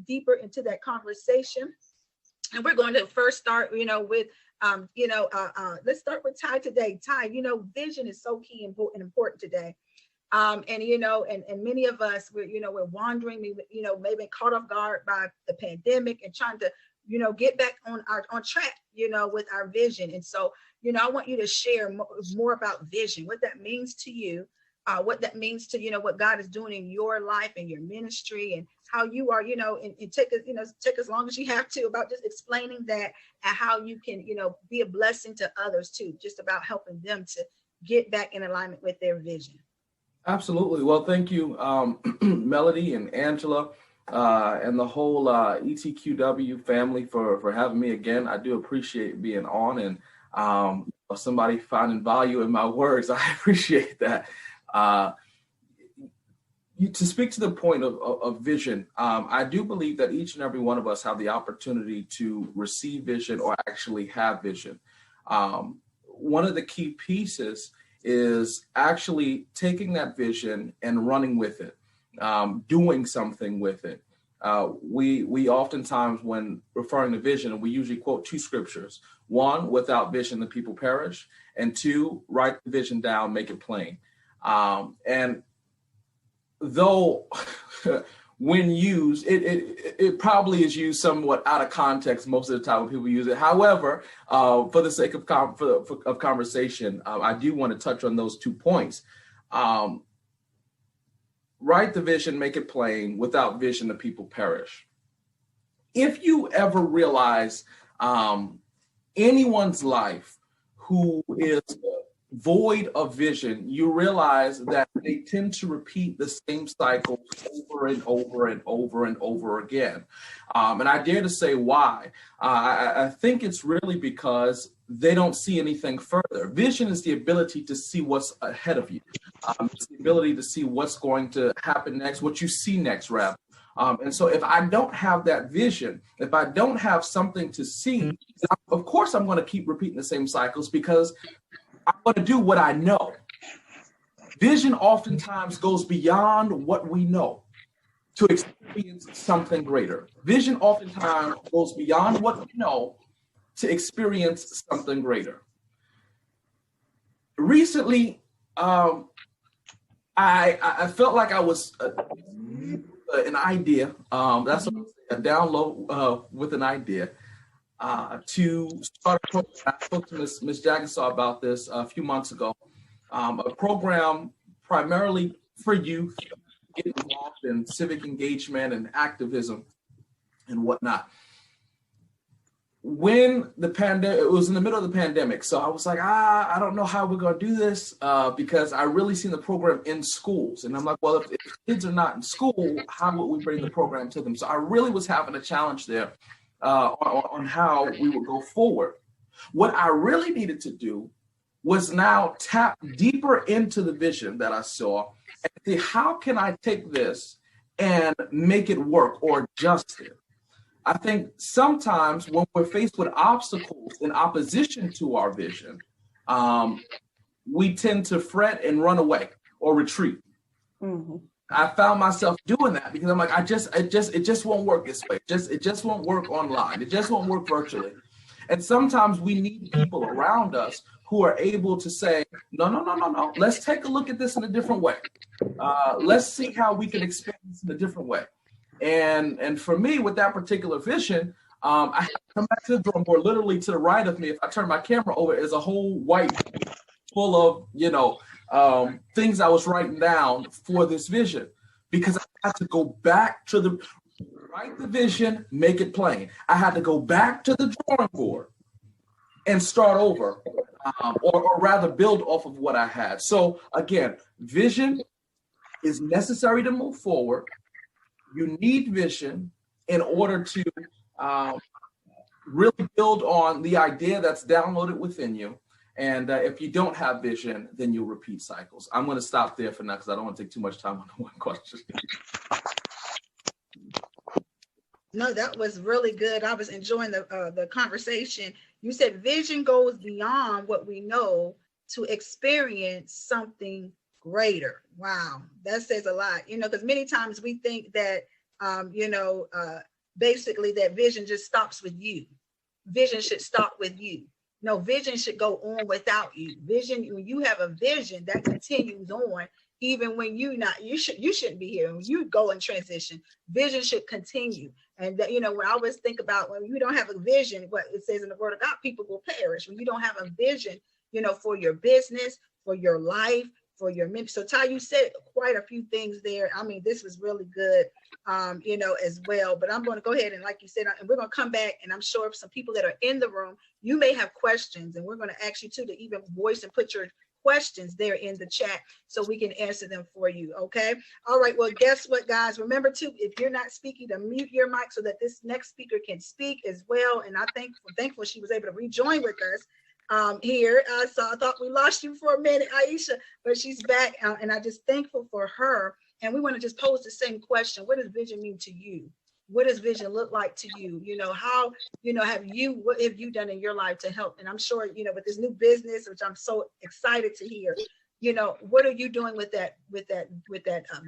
deeper into that conversation. And we're going to first start, with, let's start with Ty today. Ty, vision is so key and important today. And many of us, we're wandering, maybe caught off guard by the pandemic and trying to, get back on track, with our vision. And so, I want you to share more about vision, what that means to you, what that means to, what God is doing in your life and your ministry, and how you are, and take as long as you have to about just explaining that, and how you can, be a blessing to others too, just about helping them to get back in alignment with their vision. Absolutely. Well, thank you, Melody and Angela, and the whole ETQW family for having me again. I do appreciate being on, and somebody finding value in my words. I appreciate that. To speak to the point of vision, I do believe that each and every one of us have the opportunity to receive vision or actually have vision. One of the key pieces is actually taking that vision and running with it, doing something with it. We oftentimes, when referring to vision, we usually quote two scriptures. One, without vision, the people perish. And two, write the vision down, make it plain. And though when used, it probably is used somewhat out of context most of the time when people use it. However, for the sake of conversation, I do want to touch on those 2 points. Write the vision, make it plain. Without vision, the people perish. If you ever realize anyone's life who is void of vision, you realize that they tend to repeat the same cycle over and over and over and over again. And I dare to say why. I think it's really because they don't see anything further. Vision is the ability to see what's ahead of you. It's the ability to see what's going to happen next, what you see next, rather. And so if I don't have that vision, if I don't have something to see, of course I'm going to keep repeating the same cycles because I'm going to do what I know. Vision oftentimes goes beyond what we know to experience something greater. Vision oftentimes goes beyond what we know to experience something greater. Recently, I felt like I was an idea. That's what a download with an idea. To start a program. I spoke to Ms. Jaggassar about this a few months ago. A program primarily for youth, get involved in civic engagement and activism and whatnot. When the pandemic, it was in the middle of the pandemic, so I was like, I don't know how we're going to do this because I really seen the program in schools. And I'm like, well, if kids are not in school, how would we bring the program to them? So I really was having a challenge there. On how we would go forward. What I really needed to do was now tap deeper into the vision that I saw and see how can I take this and make it work or adjust it. I think sometimes when we're faced with obstacles in opposition to our vision, we tend to fret and run away or retreat. Mm-hmm. I found myself doing that because I'm like, it just won't work this way. It just won't work online. It just won't work virtually. And sometimes we need people around us who are able to say, no. Let's take a look at this in a different way. Let's see how we can experience in a different way. And for me, with that particular vision, I have to come back to the drawing board. Literally to the right of me, if I turn my camera over, is a whole white full of, things I was writing down for this vision, because I had to go back to write the vision, make it plain. I had to go back to the drawing board and start over, or rather build off of what I had. So again, vision is necessary to move forward. You need vision in order to really build on the idea that's downloaded within you. And if you don't have vision, then you'll repeat cycles. I'm going to stop there for now because I don't want to take too much time on one question. No, that was really good. I was enjoying the conversation. You said vision goes beyond what we know to experience something greater. Wow, that says a lot. Because many times we think that basically that vision just stops with you. Vision should stop with you. No, vision should go on without you. Vision, when you have a vision that continues on, even when you shouldn't be here. When you go in transition, vision should continue. And that, you know, when I always think about when you don't have a vision, what it says in the word of God, people will perish. When you don't have a vision, you know, for your business, for your life, for your ministry. So Ty, you said quite a few things there. I mean, this was really good, you know, as well. But I'm going to go ahead and, like you said, and we're going to come back, and I'm sure some people that are in the room, you may have questions, and we're going to ask you too to even voice and put your questions there in the chat so we can answer them for you. Okay. All right. Well, guess what, guys? Remember to, if you're not speaking, to mute your mic so that this next speaker can speak as well. And I'm thankful she was able to rejoin with us here. So I thought we lost you for a minute, Aiysha, but she's back, and I'm just thankful for her. And we want to just pose the same question. What does vision mean to you? What does vision look like to you? You know, how, you know, what have you done in your life to help? And I'm sure, you know, with this new business, which I'm so excited to hear, you know, what are you doing with that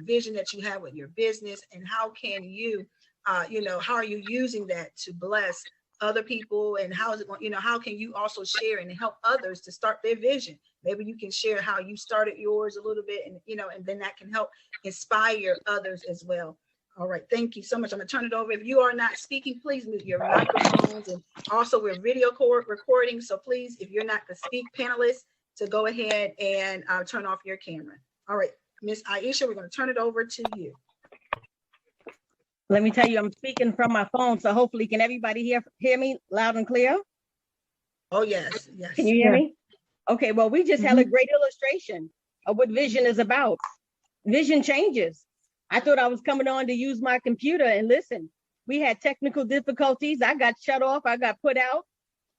vision that you have with your business? And how can you, you know, how are you using that to bless other people? And how is it, you know, how can you also share and help others to start their vision? Maybe you can share how you started yours a little bit, and, you know, and then that can help inspire others as well. All right, thank you so much. I'm gonna turn it over. If you are not speaking, please mute your microphones. And also we're video recording, so please, if you're not the speak panelist, to go ahead and turn off your camera. All right, Miss Aiysha, we're gonna turn it over to you. Let me tell you, I'm speaking from my phone, so hopefully can everybody hear me loud and clear? Oh, yes, yes. Can you hear me? Okay, well, we just had a great illustration of what vision is about. Vision changes. I thought I was coming on to use my computer, and listen, we had technical difficulties. I got shut off, I got put out,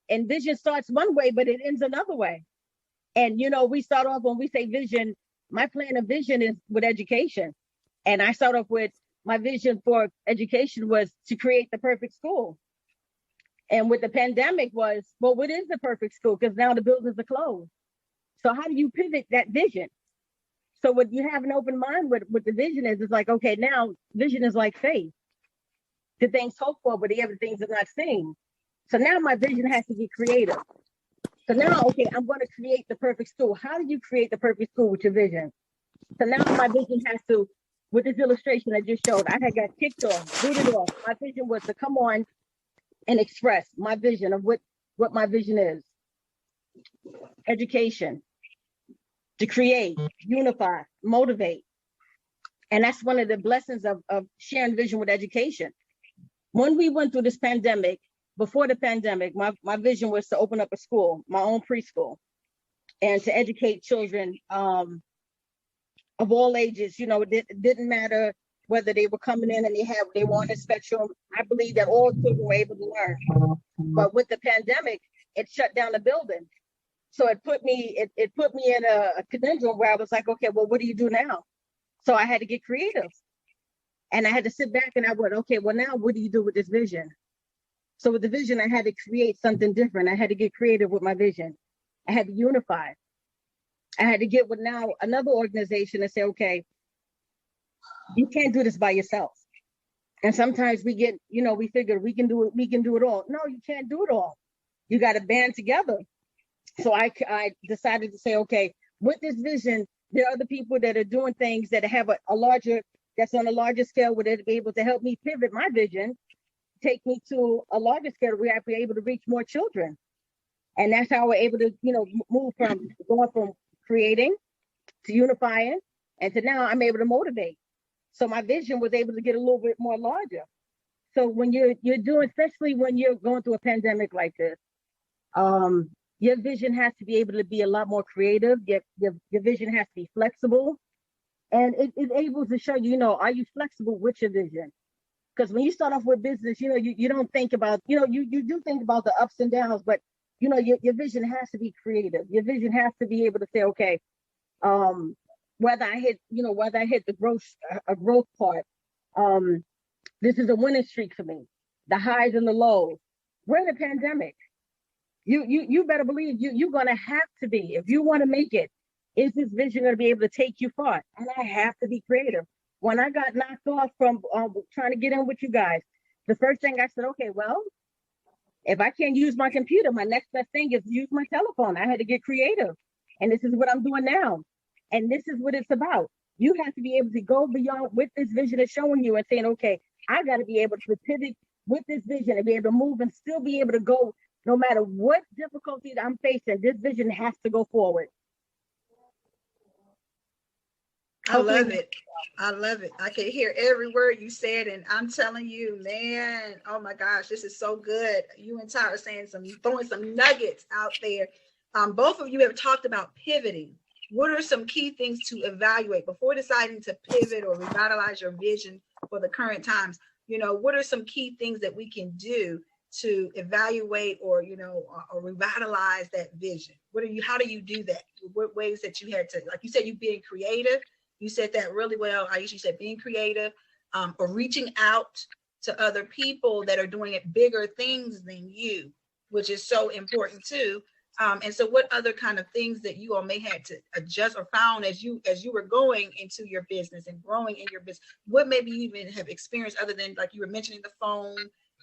and vision starts one way, but it ends another way. And, you know, we start off, when we say vision, my plan of vision is with education. And I start off with, my vision for education was to create the perfect school. And with the pandemic was, well, what is the perfect school? Because now the buildings are closed. So how do you pivot that vision? So when you have an open mind, what the vision is, it's like, okay, now vision is like faith. The things hoped for, but the other things are not seen. So now my vision has to be creative. So now, okay, I'm going to create the perfect school. How do you create the perfect school with your vision? So now my vision has to, with this illustration I just showed, I had got kicked off, booted off. My vision was to come on and express my vision of what my vision is. Education, to create, unify, motivate. And that's one of the blessings of sharing vision with education. When we went through this pandemic, before the pandemic, my vision was to open up a school, my own preschool, and to educate children of all ages. You know, it didn't matter whether they were coming in and they were on the spectrum. I believe that all children were able to learn. But with the pandemic, it shut down the building. So it put me in a conundrum where I was like, okay, well, what do you do now? So I had to get creative. And I had to sit back and I went, okay, well, now what do you do with this vision? So with the vision, I had to create something different. I had to get creative with my vision. I had to unify. I had to get with now another organization and say, okay, you can't do this by yourself. And sometimes we get, you know, we figure we can do it all. No, you can't do it all. You got to band together. So I decided to say, okay, with this vision, there are other people that are doing things that have that's on a larger scale, where they'll be able to help me pivot my vision, take me to a larger scale where I'll be able to reach more children. And that's how we're able to, you know, move from going from creating to unifying, and to now I'm able to motivate. So my vision was able to get a little bit more larger. So when you're doing, especially when you're going through a pandemic like this, your vision has to be able to be a lot more creative. Your vision has to be flexible. And it's able to show you, you know, are you flexible with your vision? Because when you start off with business, you know, you don't think about, you know, you do think about the ups and downs, but, you know, your vision has to be creative. Your vision has to be able to say, okay, whether I hit the growth part, this is a winning streak for me, the highs and the lows. We're in a pandemic. You better believe you're going to have to be, if you want to make it, is this vision going to be able to take you far? And I have to be creative. When I got knocked off from trying to get in with you guys, the first thing I said, okay, well, if I can't use my computer, my next best thing is use my telephone. I had to get creative. And this is what I'm doing now. And this is what it's about. You have to be able to go beyond what this vision is showing you and saying, okay, I got to be able to pivot with this vision and be able to move and still be able to go no matter what difficulties I'm facing. This vision has to go forward. I love it. I love it. I can hear every word you said, and I'm telling you, man, oh my gosh, this is so good. You and Ty are throwing some nuggets out there. Both of you have talked about pivoting. What are some key things to evaluate before deciding to pivot or revitalize your vision for the current times? You know, what are some key things that we can do to evaluate or, you know, or revitalize that vision? How do you do that? What ways that you had to, like you said, you being creative. You said that really well. Aiysha said being creative, or reaching out to other people that are doing it bigger things than you, which is so important too. And so what other kind of things that you all may have to adjust or found as you were going into your business and growing in your business? What maybe you even have experienced other than, like you were mentioning, the phone,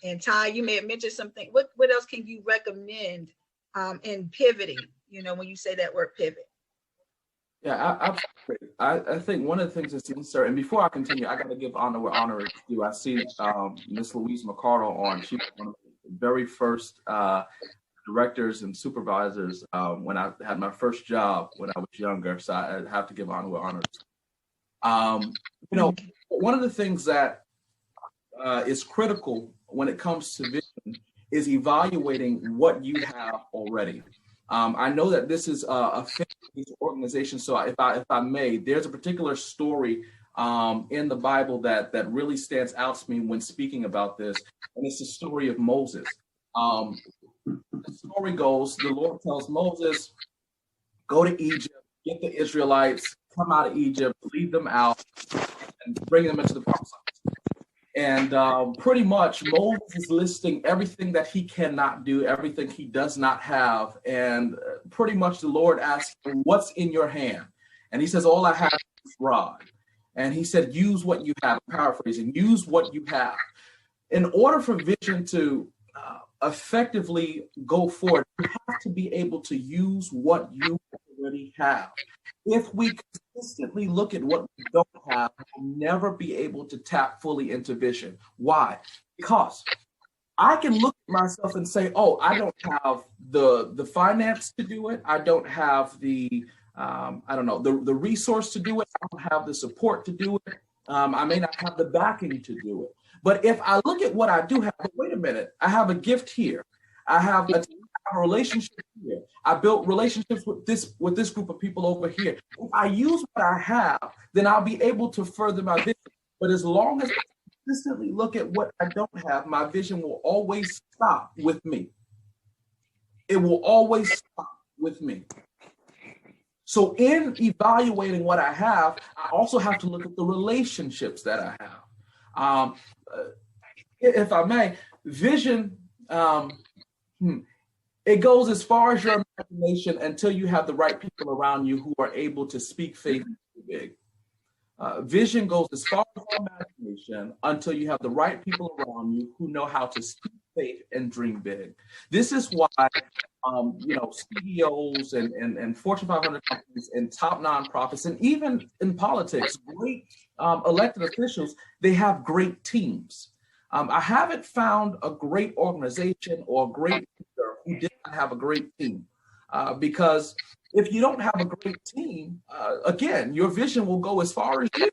and Ty, you may have mentioned something. What else can you recommend in pivoting, you know, when you say that word pivot? Yeah, I think one of the things that's necessary, and before I continue, I got to give honor where honor is due. I see Miss Louise McCardle on. She was one of the very first directors and supervisors when I had my first job when I was younger. So I have to give honor where honor is due. You know, one of the things that is critical when it comes to vision is evaluating what you have already. I know that this is a faith-based organization, so if I may, there's a particular story in the Bible that really stands out to me when speaking about this, and it's the story of Moses. The story goes, the Lord tells Moses, go to Egypt, get the Israelites, come out of Egypt, lead them out, and bring them into the promised land. And pretty much Moses is listing everything that he cannot do, everything he does not have. And pretty much the Lord asks him, what's in your hand? And he says, all I have is rod. And he said, use what you have, paraphrasing, use what you have. In order for vision to effectively go forward, you have to be able to use what you already have. If we consistently look at what we don't have, we'll never be able to tap fully into vision. Why? Because I can look at myself and say, oh, I don't have the finance to do it. I don't have the resource to do it. I don't have the support to do it. I may not have the backing to do it. But if I look at what I do have, wait a minute, I have a gift here. I have a relationship here. I built relationships with this group of people over here. If I use what I have, then I'll be able to further my vision. But as long as I consistently look at what I don't have, my vision will always stop with me. It will always stop with me. So in evaluating what I have, I also have to look at the relationships that I have. If I may, vision, it goes as far as your imagination until you have the right people around you who are able to speak faith big. Vision goes as far as your imagination until you have the right people around you who know how to speak faith and dream big. This is why CEOs and Fortune 500 companies and top nonprofits, and even in politics, great elected officials, they have great teams. I haven't found a great organization or a great leader who did not have a great team. Because if you don't have a great team, again, your vision will go as far as you.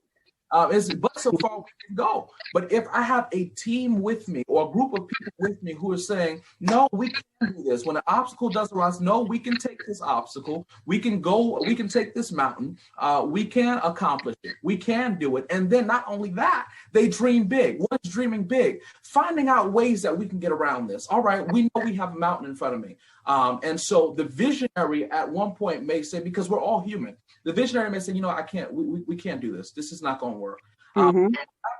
But so far we can go. But if I have a team with me or a group of people with me who are saying, no, we can do this. When an obstacle does arise, no, we can take this obstacle. We can go, we can take this mountain. We can accomplish it. We can do it. And then not only that, they dream big. What is dreaming big? Finding out ways that we can get around this. All right, we know we have a mountain in front of me. And so the visionary at one point may say, because we're all human, the visionary may say, I can't, we can't do this. This is not going to work. At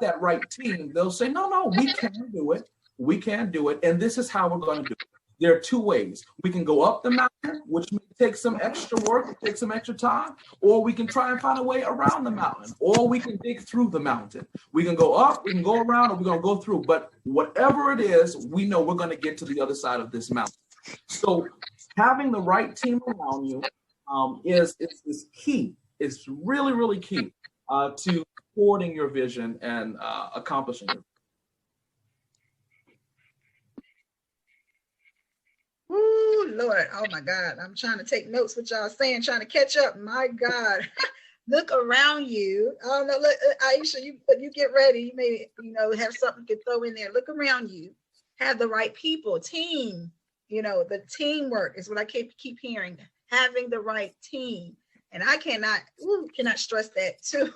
that right team, they'll say, no, we can do it. We can do it. And this is how we're going to do it. There are two ways. We can go up the mountain, which may take some extra work, take some extra time, or we can try and find a way around the mountain, or we can dig through the mountain. We can go up, we can go around, or we're going to go through. But whatever it is, we know we're going to get to the other side of this mountain. So having the right team around you is key. It's really, really key to supporting your vision and accomplishing it. Ooh, Lord. Oh my God. I'm trying to take notes what y'all saying, trying to catch up. My God. Look around you. Oh no, look, Aiysha, you get ready. You may, have something to throw in there. Look around you. Have the right people, team. The teamwork is what I keep hearing. Having the right team. And I cannot stress that too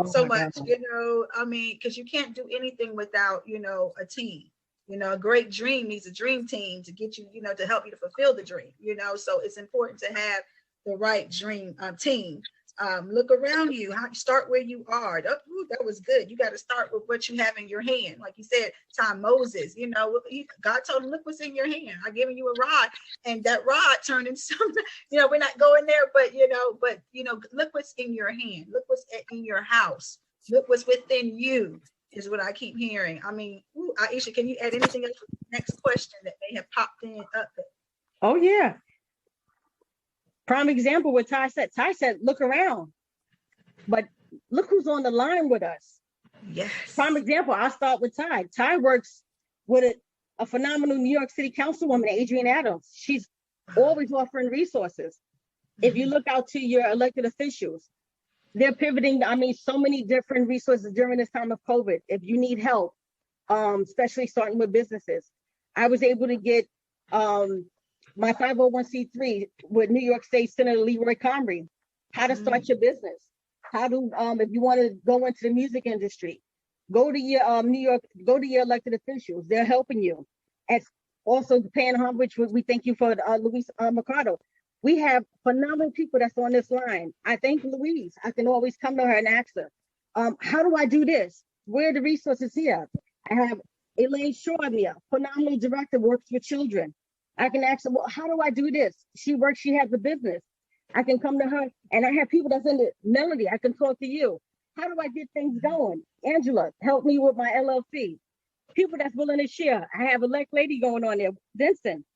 so much, because you can't do anything without, a team. A great dream needs a dream team to get you, to help you to fulfill the dream, so it's important to have the right dream team. Look around you, start where you are. That was good. You got to start with what you have in your hand. Like you said, Moses, God told him, look what's in your hand. I'm giving you a rod, and that rod turned into something, we're not going there, but look what's in your hand. Look what's in your house. Look what's within you. Is what I keep hearing. I mean, Aiysha, can you add anything else to the next question that may have popped in up there? Oh, yeah. Prime example what Ty said. Ty said, look around. But look who's on the line with us. Yes. Prime example, I'll start with Ty. Ty works with a phenomenal New York City councilwoman, Adrienne Adams. She's always offering resources. If you look out to your elected officials, they're pivoting, so many different resources during this time of COVID. If you need help, especially starting with businesses, I was able to get my 501c3 with New York State Senator Leroy Comrie, how to start your business, how to, if you want to go into the music industry, go to your go to your elected officials. They're helping you. And also paying homage, we thank you for Luis Mercado. We have phenomenal people that's on this line. I thank Louise. I can always come to her and ask her, how do I do this? Where are the resources here? I have Elaine Shormia, phenomenal director, works with children. I can ask her, well, how do I do this? She has a business. I can come to her, and I have people that's in the Melody. I can talk to you. How do I get things going? Angela, help me with my LLC. People that's willing to share. I have elect lady going on there, Vincent.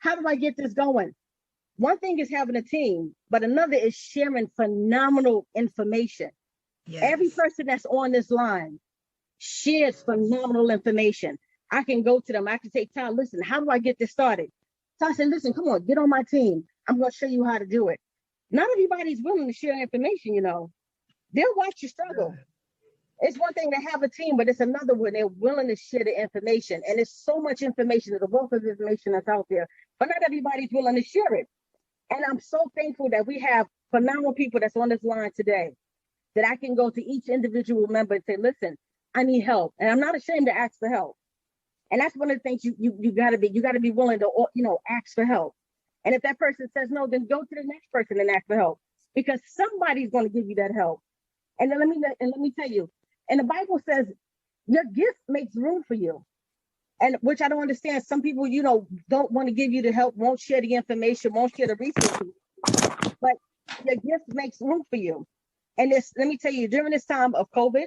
How do I get this going? One thing is having a team, but another is sharing phenomenal information. Yes. Every person that's on this line shares phenomenal information. I can go to them. I can say, Ty, listen, how do I get this started? Ty said, listen, come on, get on my team. I'm going to show you how to do it. Not everybody's willing to share information, They'll watch you struggle. It's one thing to have a team, but it's another when they're willing to share the information. And there's so much information, there's a wealth of information that's out there, but not everybody's willing to share it. And I'm so thankful that we have phenomenal people that's on this line today, that I can go to each individual member and say, listen, I need help. And I'm not ashamed to ask for help. And that's one of the things you gotta be willing to, ask for help. And if that person says no, then go to the next person and ask for help, because somebody's going to give you that help. And then let me tell you, and the Bible says your gift makes room for you. And which I don't understand. Some people, don't want to give you the help, won't share the information, won't share the resources, but your gift makes room for you. And let me tell you, during this time of COVID,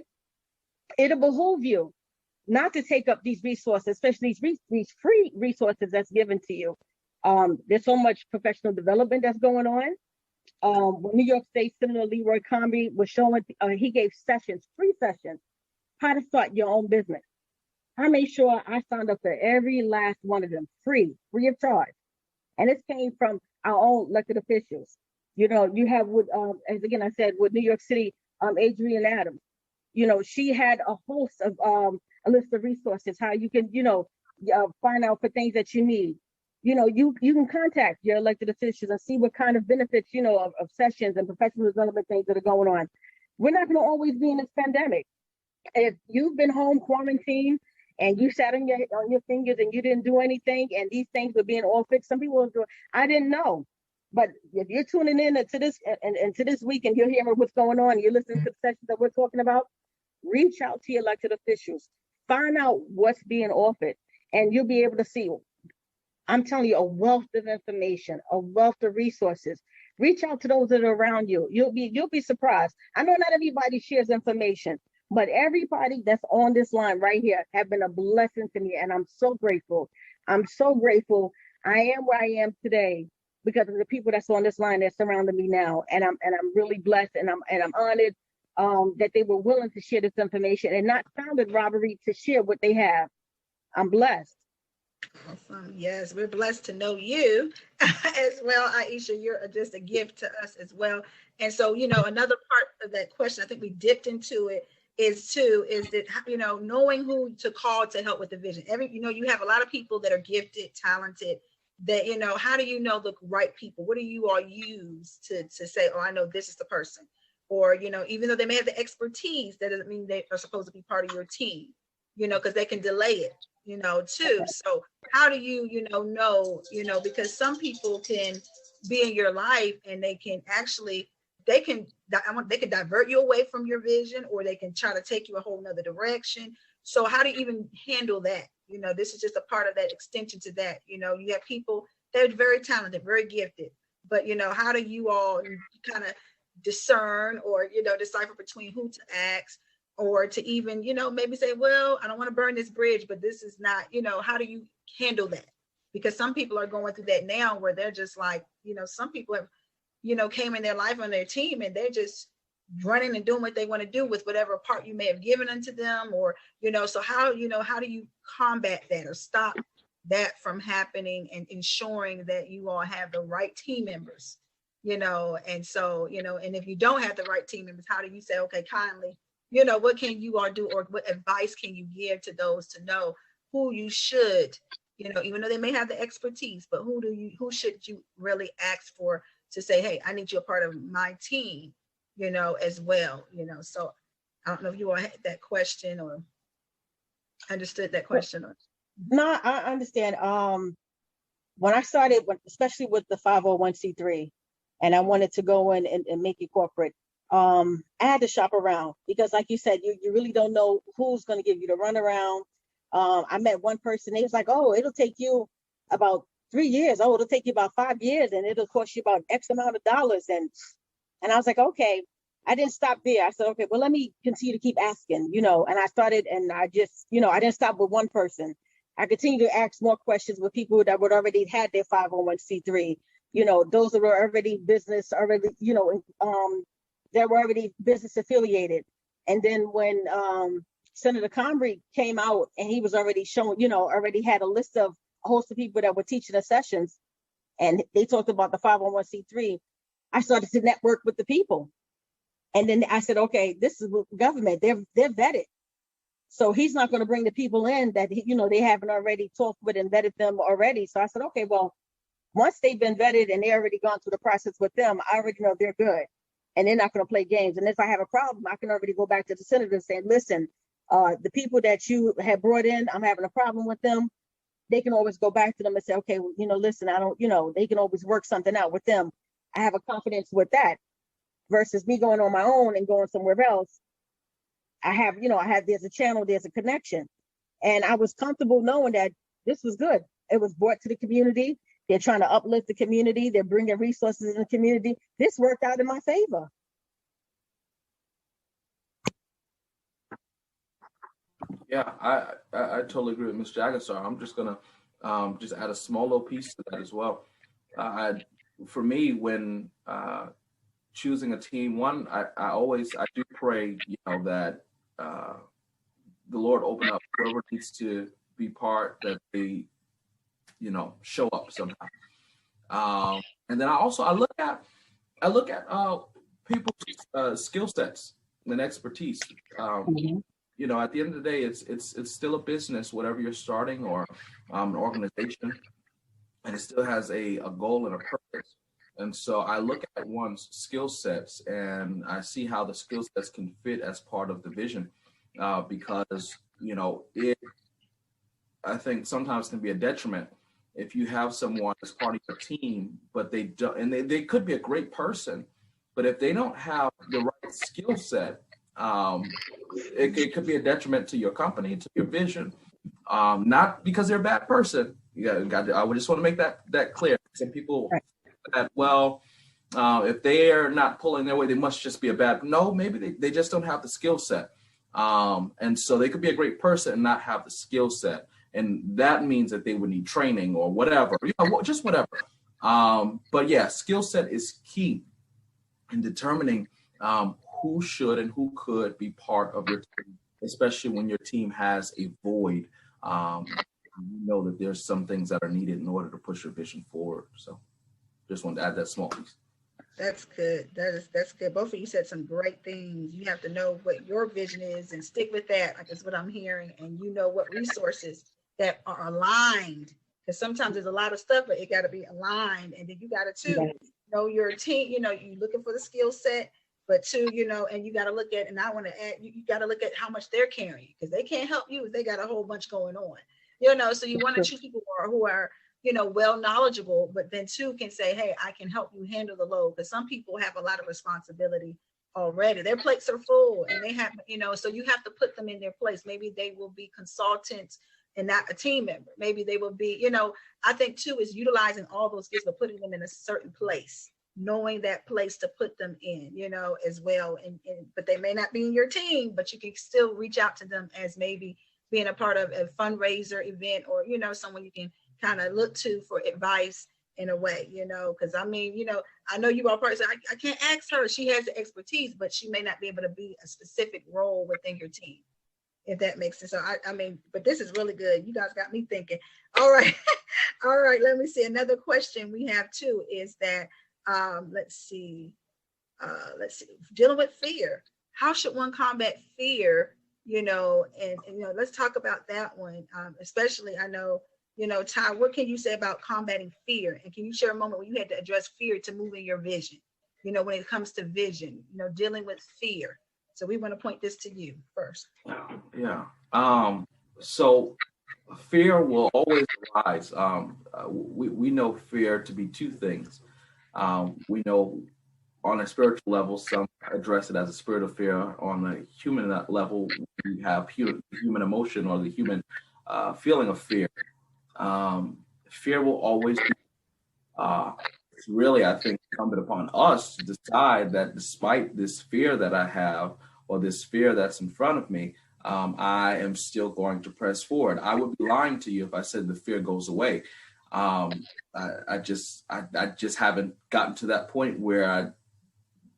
it'll behoove you not to take up these resources, especially these free resources that's given to you. There's so much professional development that's going on. When New York State Senator Leroy Comrie was showing, he gave free sessions, how to start your own business. I made sure I signed up for every last one of them, free of charge. And this came from our own elected officials. You have with, as again I said, with New York City, Adrienne Adams. She had a host of a list of resources, how you can, find out for things that you need. You can contact your elected officials and see what kind of benefits, of sessions and professional development things that are going on. We're not going to always be in this pandemic. If you've been home quarantined, and you sat on your fingers and you didn't do anything, and these things were being all fixed. Some people will do it. I didn't know. But if you're tuning in to this and to this week and you're hearing what's going on, you're listening to the sessions that we're talking about, reach out to your elected officials. Find out what's being offered, and you'll be able to see I'm telling you, a wealth of information, a wealth of resources. Reach out to those that are around you. You'll be surprised. I know not everybody shares information, but everybody that's on this line right here have been a blessing to me, and I'm so grateful. I'm so grateful. I am where I am today because of the people that's on this line that surrounding me now, and I'm really blessed, and I'm honored that they were willing to share this information and not found it robbery to share what they have. I'm blessed. Awesome. Yes, we're blessed to know you as well, Aiysha. You're just a gift to us as well. And so, another part of that question, I think we dipped into it, is that, knowing who to call to help with the vision. You have a lot of people that are gifted, talented, that, how do you know the right people? What do you all use to say, oh, I know this is the person? Or, even though they may have the expertise, that doesn't mean they are supposed to be part of your team, because they can delay it, too. So how do you, know, because some people can be in your life and they can divert you away from your vision, or they can try to take you a whole nother direction. So how do you even handle that? This is just a part of that extension to that. You have people that are very talented, very gifted, but, how do you all kind of discern or, decipher between who to ask, or to even, maybe say, well, I don't want to burn this bridge, but this is not, how do you handle that? Because some people are going through that now where they're just like, some people have, came in their life on their team and they're just running and doing what they want to do with whatever part you may have given unto them, or, so how do you combat that or stop that from happening and ensuring that you all have the right team members, and so, and if you don't have the right team members, how do you say, okay, kindly, what can you all do, or what advice can you give to those to know who you should, even though they may have the expertise, but who should you really ask for to say, hey, I need you a part of my team, as well, so I don't know if you all had that question or understood that question. No, I understand. When I started, especially with the 501c3, and I wanted to go in and make it corporate, I had to shop around because, like you said, you really don't know who's going to give you the runaround. I met one person. They was like, "Oh, it'll take you about 3 years. Oh, it'll take you about 5 years, and it'll cost you about X amount of dollars." And I was like, "Okay." I didn't stop there. I said, "Okay, well, let me continue to keep asking." And I started, and I just, I didn't stop with one person. I continued to ask more questions with people that would already had their 501c3. Those that were already business, that were already business affiliated. And then when Senator Comrie came out and he was already showing, already had a list of a host of people that were teaching the sessions, and they talked about the 501c3, I started to network with the people. And then I said, okay, this is government. They're vetted. So he's not going to bring the people in that, they haven't already talked with and vetted them already. So I said, okay, well, once they've been vetted and they already gone through the process with them, I already know they're good. And they're not going to play games. And if I have a problem, I can already go back to the senator and say, listen, the people that you have brought in, I'm having a problem with them. They can always go back to them and say, okay, well, listen, I don't, they can always work something out with them. I have a confidence with that versus me going on my own and going somewhere else. There's a channel, there's a connection. And I was comfortable knowing that this was good. It was brought to the community. They're trying to uplift the community. They're bringing resources in the community. This worked out in my favor. Yeah, I totally agree with Ms. Jaggassar. I'm just gonna just add a small little piece to that as well. For me, when choosing a team, one, I do pray, that the Lord open up whoever needs to be part, that they, show up somehow. And then I look at people's skill sets and expertise. At the end of the day, it's still a business, whatever you're starting, or an organization, and it still has a goal and a purpose. And so I look at one's skill sets and I see how the skill sets can fit as part of the vision, because it, I think, sometimes can be a detriment if you have someone as part of your team, but they don't, and they could be a great person, but if they don't have the right skill set, it could be a detriment to your company, to your vision, not because they're a bad person, I would just want to make that clear. Some people that, well, if they are not pulling their weight, they must just be a bad. No, maybe they just don't have the skill set. And so they could be a great person and not have the skill set. And that means that they would need training or whatever, just whatever. But yeah, skill set is key in determining who should and who could be part of your team, especially when your team has a void. You know that there's some things that are needed in order to push your vision forward. So just wanted to add that small piece. That's good. That's good. Both of you said some great things. You have to know what your vision is and stick with that. Like, that's what I'm hearing. And you know what resources that are aligned. Because sometimes there's a lot of stuff, but it got to be aligned. And then you got to know your team. You know, you're looking for the skill set, but too, you know, and you got to look at, and I want to add, you got to look at how much they're carrying, because they can't help you if they got a whole bunch going on. You know, so you want to choose people who are you know, well knowledgeable, but then too can say, hey, I can help you handle the load, because some people have a lot of responsibility already. Their plates are full and they have, you know, so you have to put them in their place. Maybe they will be consultants and not a team member. Maybe they will be, you know, I think too is utilizing all those gifts, but putting them in a certain place, knowing that place to put them in, you know, as well. And but they may not be in your team, but you can still reach out to them as maybe being a part of a fundraiser event, or, you know, someone you can kind of look to for advice in a way, you know, because I mean, you know, I know you all person, I can't ask her, she has the expertise, but she may not be able to be a specific role within your team, if that makes sense. So I mean, but this is really good. You guys got me thinking. All right. All right, let me see. Another question we have too is that, let's see, dealing with fear. How should one combat fear, you know, and you know, let's talk about that one. Especially, I know, you know, Ty, what can you say about combating fear? And can you share a moment when you had to address fear to move in your vision? You know, when it comes to vision, you know, dealing with fear. So we want to point this to you first. Yeah. So fear will always arise. We know fear to be two things. We know on a spiritual level, some address it as a spirit of fear. On a human level, we have human emotion, or the human feeling of fear. Fear will always be, it's really, I think, incumbent upon us to decide that despite this fear that I have, or this fear that's in front of me, I am still going to press forward. I would be lying to you if I said the fear goes away. I just haven't gotten to that point where I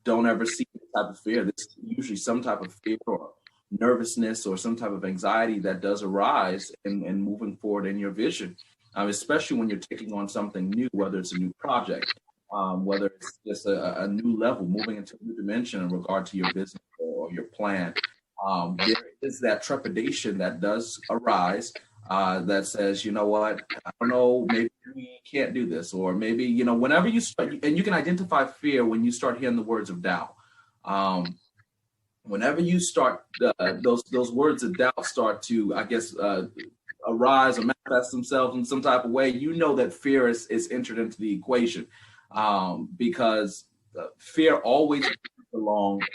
don't ever see this type of fear. There's usually some type of fear or nervousness or some type of anxiety that does arise in moving forward in your vision, especially when you're taking on something new, whether it's a new project, whether it's just a new level, moving into a new dimension in regard to your business or your plan. There is that trepidation that does arise that says, you know what, I don't know, maybe we can't do this, or maybe, you know, whenever you start, and you can identify fear when you start hearing the words of doubt. Whenever you start, those words of doubt start to, I guess, arise or manifest themselves in some type of way, you know that fear is entered into the equation, because fear always belongs,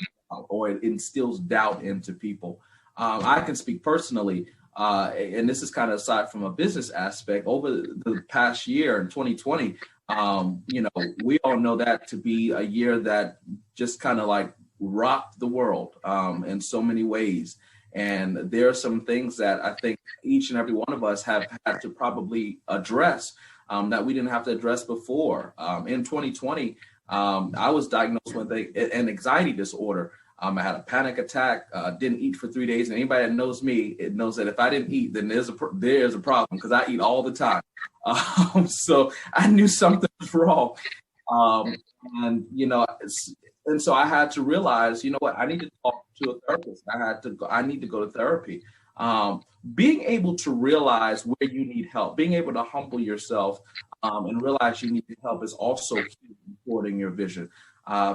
or it instills doubt into people. I can speak personally, and this is kind of aside from a business aspect. Over the past year in 2020, you know, we all know that to be a year that just kind of like rocked the world in so many ways. And there are some things that I think each and every one of us have had to probably address that we didn't have to address before. In 2020, I was diagnosed with an anxiety disorder. I had a panic attack, didn't eat for 3 days. And anybody that knows me, it knows that if I didn't eat, then there's a problem, because I eat all the time. So I knew something was wrong. And, you know, and so I had to realize, you know what, I need to talk to a therapist. I need to go to therapy. Being able to realize where you need help, being able to humble yourself and realize you need help is also key in supporting your vision.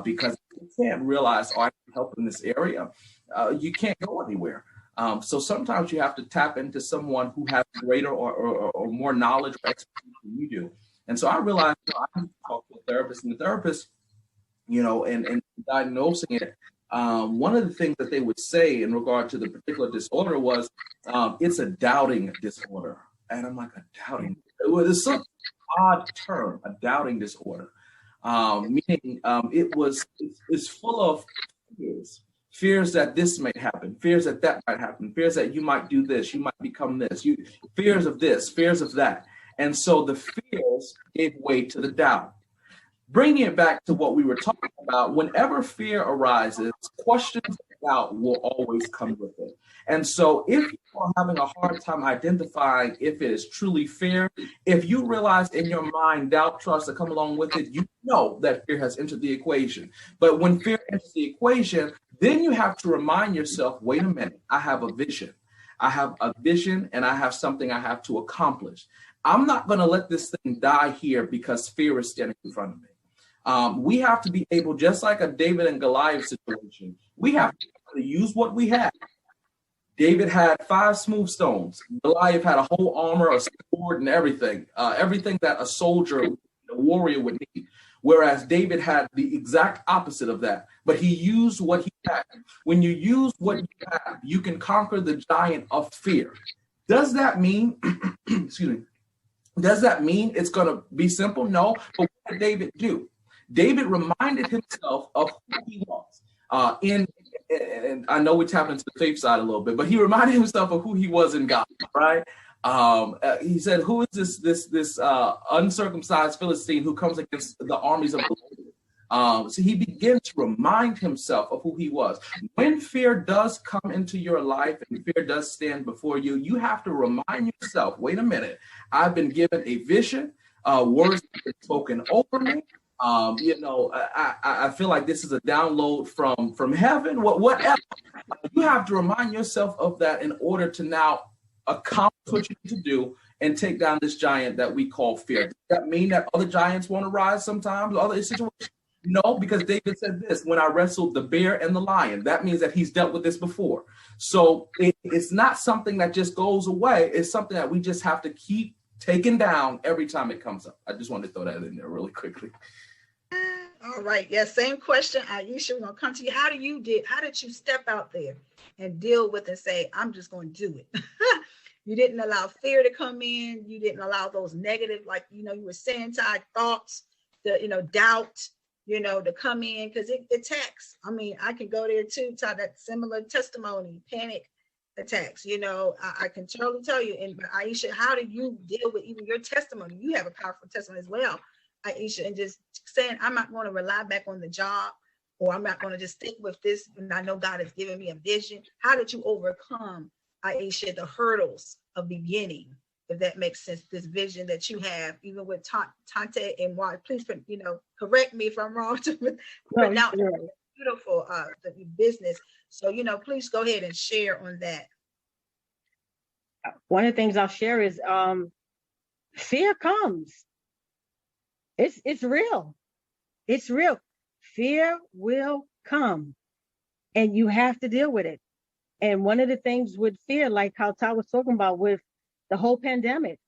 Because if you can't realize, oh, I need help in this area, you can't go anywhere. So sometimes you have to tap into someone who has greater or more knowledge or expertise than you do. And so I realized, you know, I need to talk to a therapist, and the therapist, you know, and diagnosing it, one of the things that they would say in regard to the particular disorder was, it's a doubting disorder. And I'm like, a doubting. It was such an odd term, a doubting disorder. Meaning it's full of fears that this may happen, fears that that might happen, fears that you might do this, you might become this, fears of this, fears of that. And so the fears gave way to the doubt. Bringing it back to what we were talking about, whenever fear arises, questions of doubt will always come with it. And so if you are having a hard time identifying if it is truly fear, if you realize in your mind doubt, trust that come along with it, you know that fear has entered the equation. But when fear enters the equation, then you have to remind yourself, wait a minute, I have a vision. I have a vision and I have something I have to accomplish. I'm not going to let this thing die here because fear is standing in front of me. We have to be able, just like a David and Goliath situation, we have to use what we have. David had 5 smooth stones. Goliath had a whole armor, a sword, and everything that a soldier, a warrior would need. Whereas David had the exact opposite of that, but he used what he had. When you use what you have, you can conquer the giant of fear. Does that mean, excuse me, does that mean it's going to be simple? No, but what did David do? David reminded himself of who he was. And I know we're tapping into the faith side a little bit, but he reminded himself of who he was in God, right? He said, "Who is this uncircumcised Philistine who comes against the armies of the Lord?" So he began to remind himself of who he was. When fear does come into your life and fear does stand before you, you have to remind yourself, wait a minute, I've been given a vision, words have been spoken over me. I feel like this is a download from heaven, whatever. You have to remind yourself of that in order to now accomplish what you need to do and take down this giant that we call fear. Does that mean that other giants won't arise sometimes, other situations? No, because David said this, when I wrestled the bear and the lion, that means that he's dealt with this before. So it's not something that just goes away. It's something that we just have to keep taking down every time it comes up. I just wanted to throw that in there really quickly. All right. Yeah. Same question. Aiysha, we're going to come to you. How did you step out there and deal with and say, I'm just going to do it? You didn't allow fear to come in. You didn't allow those negative, like, you were saying, Ty, thoughts, doubt, to come in, because it attacks. I mean, I can go there too, Ty, that similar testimony, panic attacks. I can totally tell you. And Aiysha, how do you deal with even your testimony? You have a powerful testimony as well, Aiysha, and just saying, I'm not going to rely back on the job, or I'm not going to just stick with this. And I know God has given me a vision. How did you overcome, Aiysha, the hurdles of beginning, if that makes sense, this vision that you have, even with Tante Et Moi? Please, correct me if I'm wrong. Now, beautiful the business. So, please go ahead and share on that. One of the things I'll share is fear comes. It's real. It's real. Fear will come, and you have to deal with it. And one of the things with fear, like how Ty was talking about with the whole pandemic,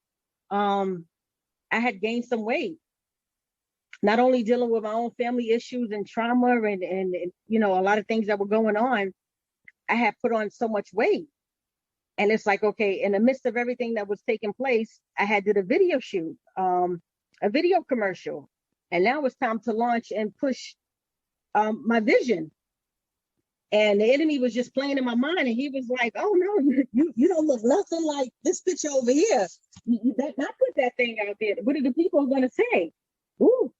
I had gained some weight, not only dealing with my own family issues and trauma and a lot of things that were going on. I had put on so much weight, and it's like, okay, in the midst of everything that was taking place, I had did a video shoot, a video commercial, and now it's time to launch and push my vision. And the enemy was just playing in my mind, and he was like, "Oh no, you don't look nothing like this picture over here. You better not put that thing out there. What are the people going to say? Ooh,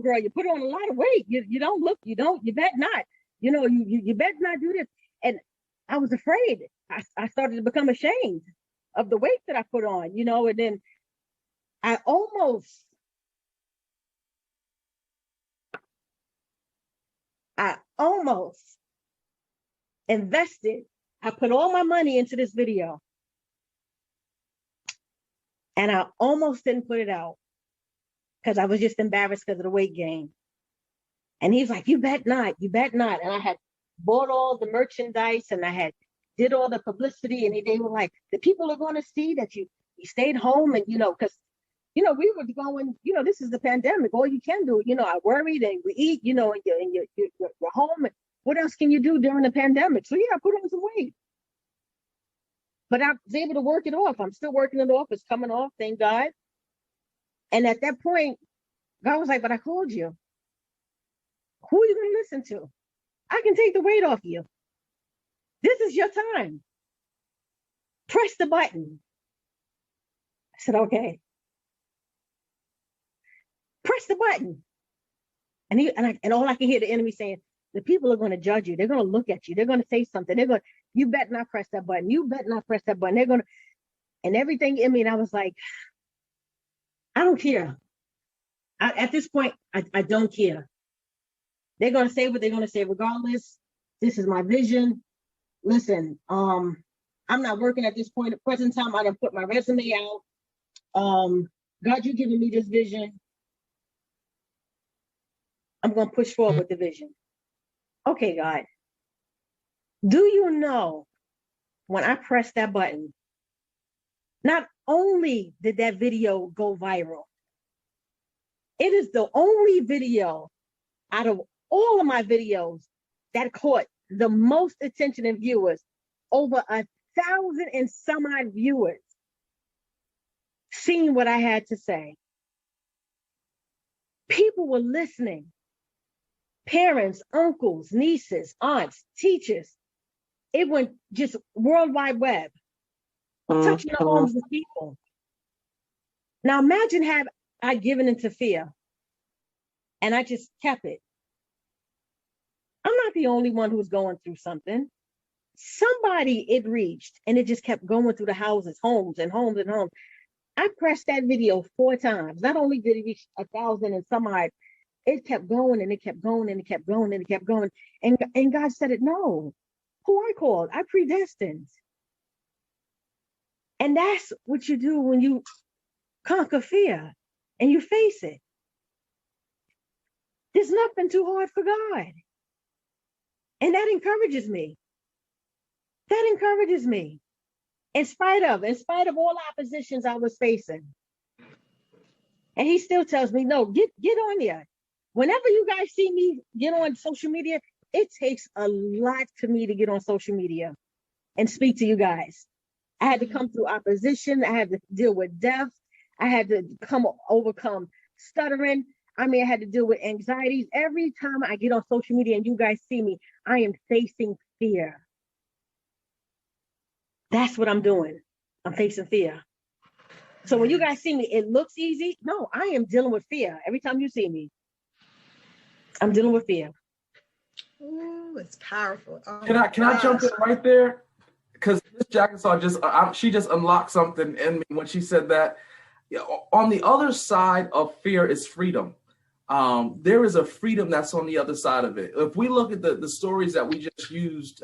girl, you put on a lot of weight. You don't look. You better not. You better not do this." And I was afraid. I started to become ashamed of the weight that I put on. And then I almost invested. I put all my money into this video, and I almost didn't put it out because I was just embarrassed because of the weight gain. And he's like, "You bet not, you bet not." And I had bought all the merchandise, and I had did all the publicity, and they were like, "The people are going to see that you stayed home," and because we were going, this is the pandemic. All you can do, I worried, and we eat, and you're home. What else can you do during the pandemic? So yeah, I put on some weight. But I was able to work it off. I'm still working it off. It's coming off, thank God. And at that point, God was like, but I called you. Who are you going to listen to? I can take the weight off you. This is your time. Press the button. I said, okay. Press the button. And all I can hear the enemy saying, the people are going to judge you. They're going to look at you. They're going to say something. You better not press that button. You better not press that button. And everything in me. And I was like, I don't care. At this point, I don't care. They're going to say what they're going to say regardless. This is my vision. Listen, I'm not working at this point. At present time, I done put my resume out. God, you're giving me this vision. I'm going to push forward with the vision. Okay, God. Do you know when I pressed that button, not only did that video go viral, it is the only video out of all of my videos that caught the most attention and viewers, over 1,000 and some odd viewers seeing what I had to say. People were listening. Parents, uncles, nieces, aunts, teachers. It went just World Wide Web, touching the homes of people. Now imagine had I given into fear and I just kept it. I'm not the only one who's going through something. Somebody it reached and it just kept going through the houses, homes and homes and homes. I pressed that video 4 times. Not only did it reach 1,000 and some odd, it kept going and it kept going and it kept going and it kept going. And God said it, no, who I called, I predestined. And that's what you do when you conquer fear and you face it. There's nothing too hard for God. And that encourages me. That encourages me. In spite of all oppositions I was facing. And he still tells me, no, get on there. Whenever you guys see me get on social media, it takes a lot for me to get on social media and speak to you guys. I had to come through opposition. I had to deal with death. I had to overcome stuttering. I had to deal with anxieties. Every time I get on social media and you guys see me, I am facing fear. That's what I'm doing. I'm facing fear. So when you guys see me, it looks easy. No, I am dealing with fear. Every time you see me, I'm dealing with fear. Ooh, it's powerful. Oh can I jump in right there? Because Ms. Jaggassar she just unlocked something in me when she said that. On the other side of fear is freedom. There is a freedom that's on the other side of it. If we look at the stories that we just used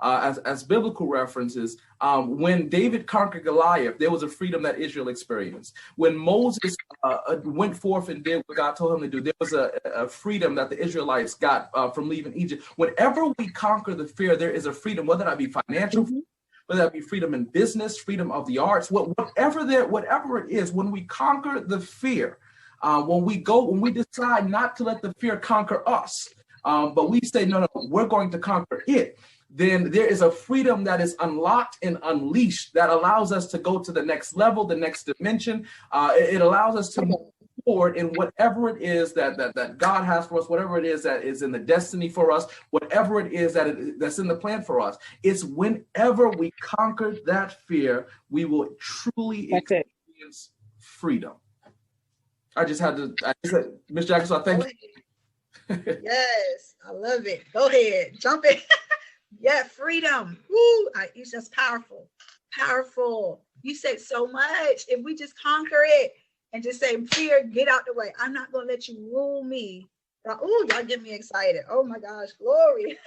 as biblical references, when David conquered Goliath, there was a freedom that Israel experienced. When Moses went forth and did what God told him to do, there was a freedom that the Israelites got from leaving Egypt. Whenever we conquer the fear, there is a freedom, whether that be financial, whether that be freedom in business, freedom of the arts, whatever it is, when we conquer the fear, when we decide not to let the fear conquer us, but we say, no, we're going to conquer it, then there is a freedom that is unlocked and unleashed that allows us to go to the next level, the next dimension. It allows us to move forward in whatever it is that God has for us, whatever it is that is in the destiny for us, whatever it is that's in the plan for us. It's whenever we conquer that fear, we will truly experience freedom. Ms. Jaggassar, thank you. Yes, I love it. Go ahead, jump in. Yeah, freedom. Woo, Aiysha, that's powerful. Powerful. You said so much. If we just conquer it and just say, fear, get out the way. I'm not going to let you rule me. Oh, y'all get me excited. Oh my gosh, glory.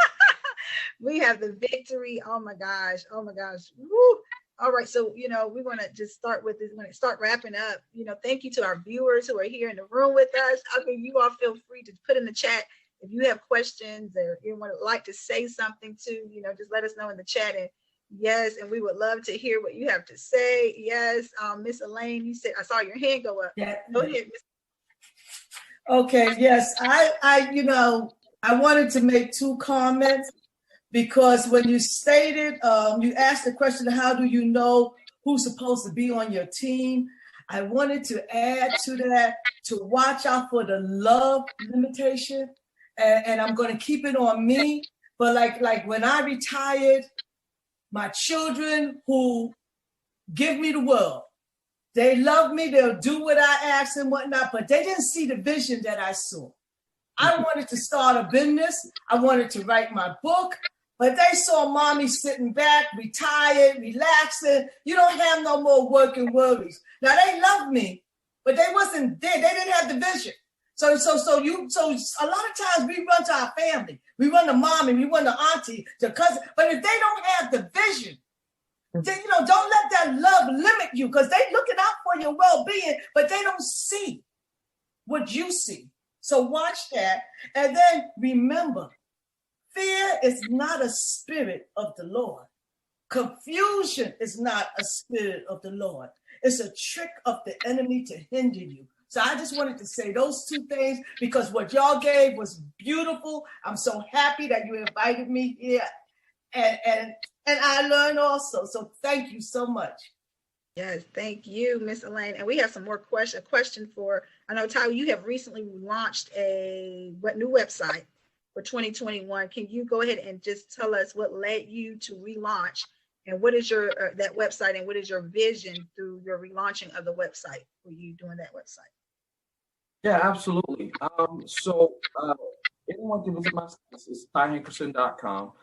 We have the victory. Oh my gosh. Oh my gosh. Woo. All right, so, we want to just start with this. When it start wrapping up, thank you to our viewers who are here in the room with us. You all feel free to put in the chat if you have questions or you would like to say something too, just let us know in the chat. And yes, and we would love to hear what you have to say. Yes, Miss Elaine, you said, I saw your hand go up. Yeah. Go ahead, Miss. Okay, yes, I wanted to make 2 comments because when you stated, you asked the question, how do you know who's supposed to be on your team? I wanted to add to that to watch out for the love limitation, and I'm going to keep it on me. But like when I retired, my children who give me the world, they love me, they'll do what I ask and whatnot, but they didn't see the vision that I saw. I wanted to start a business. I wanted to write my book, but they saw mommy sitting back, retired, relaxing. You don't have no more work and worries. Now they love me, but they wasn't there. They didn't have the vision. So a lot of times we run to our family. We run to mommy, we run to auntie, to cousin. But if they don't have the vision, then, don't let that love limit you, because they looking out for your well-being, but they don't see what you see. So watch that. And then remember, fear is not a spirit of the Lord. Confusion is not a spirit of the Lord. It's a trick of the enemy to hinder you. So I just wanted to say those two things, because what y'all gave was beautiful. I'm so happy that you invited me here. And I learned also. So thank you so much. Yes, thank you, Miss Elaine. And we have some more question for, I know, Ty, you have recently launched a new website for 2021. Can you go ahead and just tell us what led you to relaunch, and what is your that website, and what is your vision through your relaunching of the website for you doing that website? Yeah, absolutely. So anyone can visit my site. It's Hankerson.com.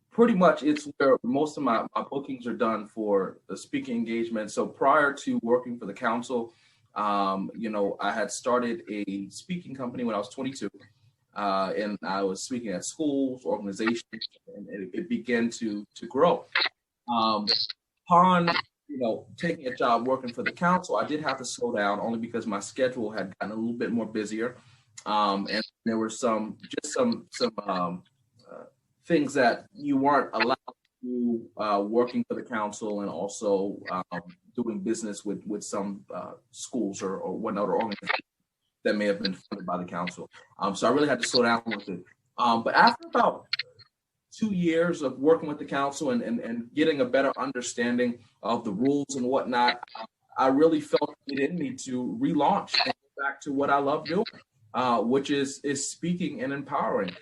Pretty much it's where most of my bookings are done for the speaking engagement. So prior to working for the council, I had started a speaking company when I was 22, and I was speaking at schools, organizations, and it began to grow. Upon taking a job working for the council, I did have to slow down, only because my schedule had gotten a little bit more busier, and there were some things that you weren't allowed to do working for the council, and also doing business with some schools or whatnot, or organizations that may have been funded by the council. So I really had to slow down with it. But after about 2 years of working with the council and getting a better understanding of the rules and whatnot, I really felt it in me to relaunch and go back to what I love doing, which is speaking and empowering.